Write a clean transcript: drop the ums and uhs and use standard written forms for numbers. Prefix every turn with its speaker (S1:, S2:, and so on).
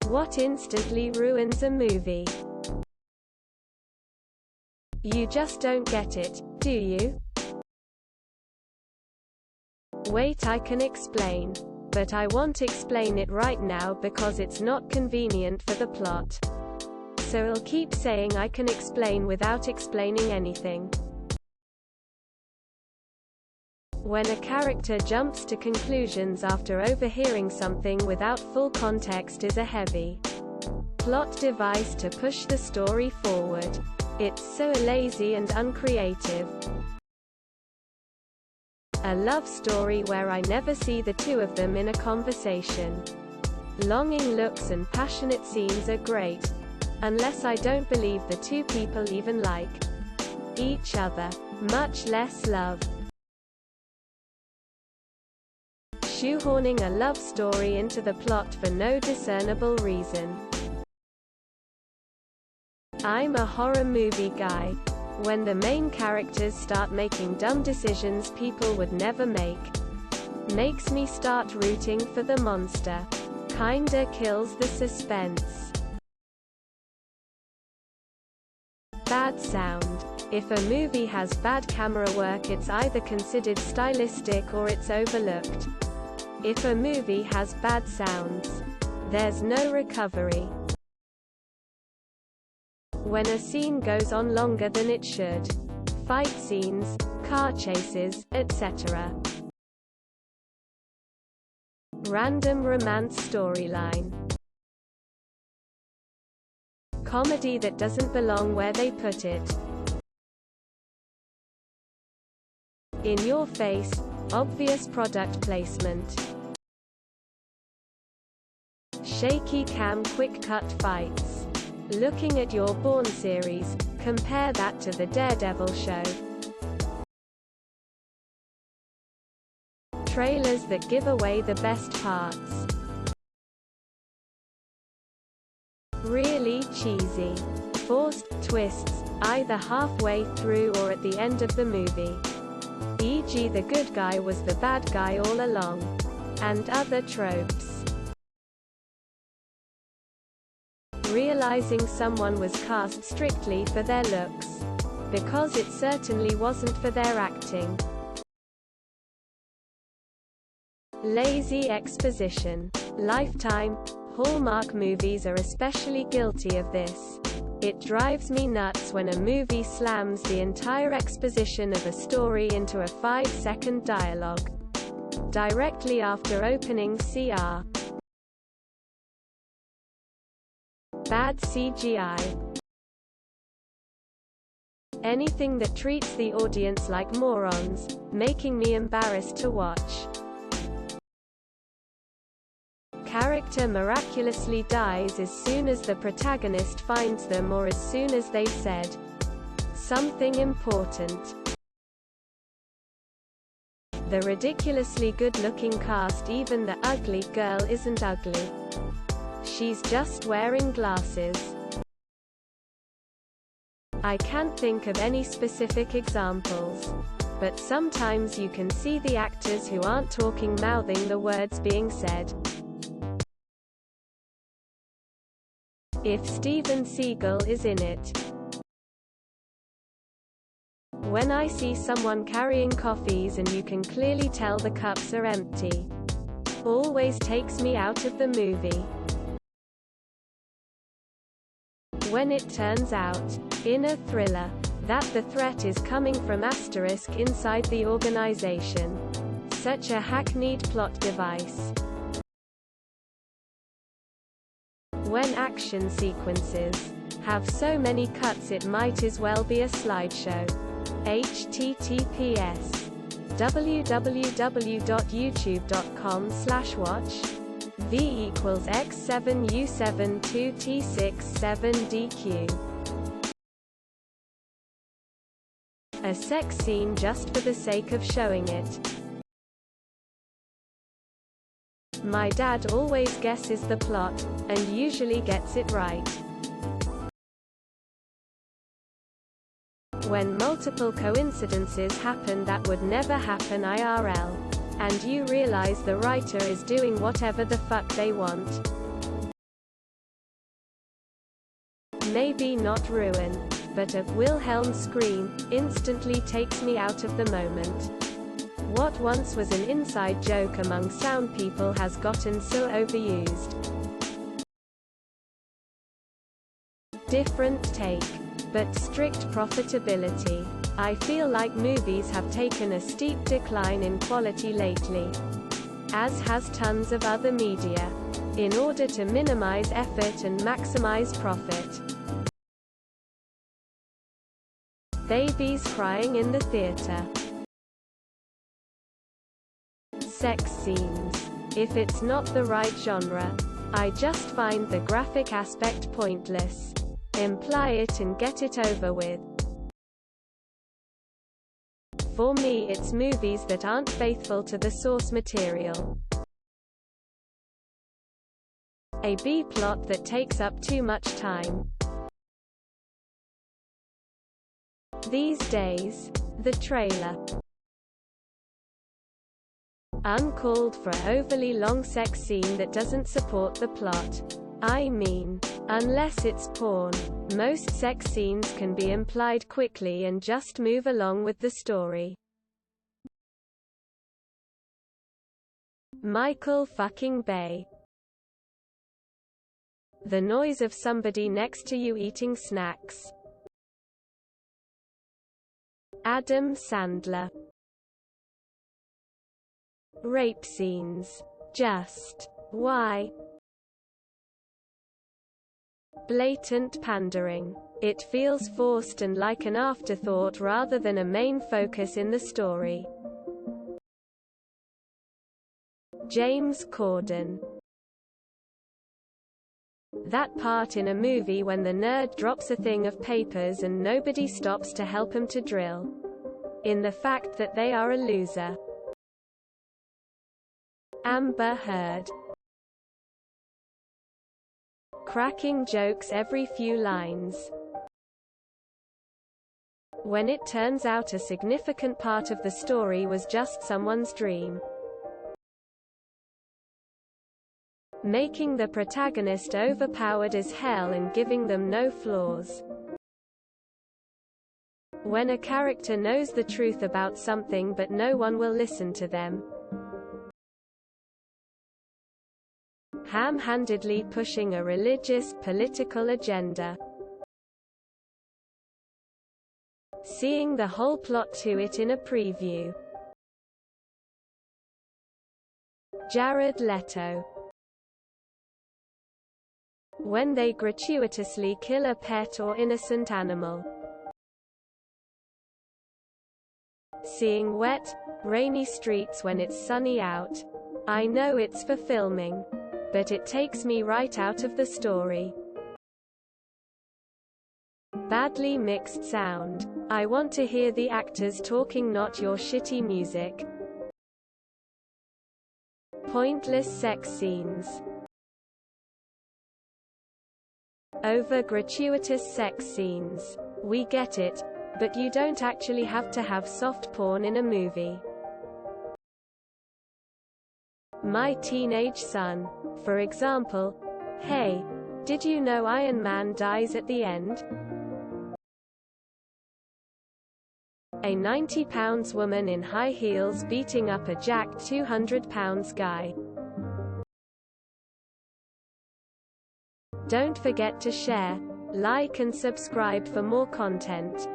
S1: What instantly ruins a movie? You just don't get it, do you? Wait, I can explain. But I won't explain it right now because it's not convenient for the plot. So I'll keep saying I can explain without explaining anything. When a character jumps to conclusions after overhearing something without full context is a heavy plot device to push the story forward. It's so lazy and uncreative. A love story where I never see the two of them in a conversation. Longing looks and passionate scenes are great. Unless I don't believe the two people even like each other, much less love. Shoehorning a love story into the plot for no discernible reason. I'm a horror movie guy. When the main characters start making dumb decisions people would never make, makes me start rooting for the monster. Kinda kills the suspense. Bad sound. If a movie has bad camera work, it's either considered stylistic or it's overlooked. If a movie has bad sounds, there's no recovery. When a scene goes on longer than it should. Fight scenes, car chases, etc. Random romance storyline. Comedy that doesn't belong where they put it. In your face, obvious product placement. Shaky cam quick cut fights. Looking at your Bourne series, compare that to the Daredevil show. Trailers that give away the best parts. Really cheesy. Forced twists, either halfway through or at the end of the movie. E.g., the good guy was the bad guy all along. And other tropes. Realizing someone was cast strictly for their looks. Because it certainly wasn't for their acting. Lazy exposition. Lifetime, Hallmark movies are especially guilty of this. It drives me nuts when a movie slams the entire exposition of a story into a 5-second dialogue. Directly after opening CR. Bad CGI. Anything that treats the audience like morons, making me embarrassed to watch. Character miraculously dies as soon as the protagonist finds them or as soon as they've said something important. The ridiculously good-looking cast, even the ugly girl isn't ugly. She's just wearing glasses. I can't think of any specific examples. But sometimes you can see the actors who aren't talking mouthing the words being said. If Steven Seagal is in it. When I see someone carrying coffees and you can clearly tell the cups are empty. Always takes me out of the movie. When it turns out, in a thriller, that the threat is coming from asterisk inside the organization. Such a hackneyed plot device. When action sequences have so many cuts it might as well be a slideshow. https://www.youtube.com/watch V = X7U72T67DQ. A sex scene just for the sake of showing it. My dad always guesses the plot, and usually gets it right. When multiple coincidences happen that would never happen IRL. And you realize the writer is doing whatever the fuck they want. maybe not ruin, but a Wilhelm scream instantly takes me out of the moment. What once was an inside joke among sound people has gotten so overused. Different take, but strict profitability. I feel like movies have taken a steep decline in quality lately, as has tons of other media, in order to minimize effort and maximize profit. Babies crying in the theater. Sex scenes. If it's not the right genre, I just find the graphic aspect pointless. Imply it and get it over with. For me, it's movies that aren't faithful to the source material. A B-plot that takes up too much time. These days, the trailer. Uncalled for overly long sex scene that doesn't support the plot. I mean, unless it's porn, most sex scenes can be implied quickly and just move along with the story. Michael fucking Bay. The noise of somebody next to you eating snacks. Adam Sandler. Rape scenes. Just why? Blatant pandering. It feels forced and like an afterthought rather than a main focus in the story. James Corden. That part in a movie when the nerd drops a thing of papers and nobody stops to help him to drill in the fact that they are a loser. Amber Heard. Cracking jokes every few lines. When it turns out a significant part of the story was just someone's dream. Making the protagonist overpowered as hell and giving them no flaws. When a character knows the truth about something but no one will listen to them. Ham-handedly pushing a religious, political agenda. Seeing the whole plot to it in a preview. Jared Leto. When they gratuitously kill a pet or innocent animal. Seeing wet, rainy streets when it's sunny out. I know it's for filming, but it takes me right out of the story. Badly mixed sound. I want to hear the actors talking, not your shitty music. Pointless sex scenes. Over gratuitous sex scenes. We get it, but you don't actually have to have soft porn in a movie. My teenage son, for example. Hey, did you know Iron Man dies at the end? A 90-pound woman in high heels beating up a jacked 200-pound guy. Don't forget to share, like and subscribe for more content.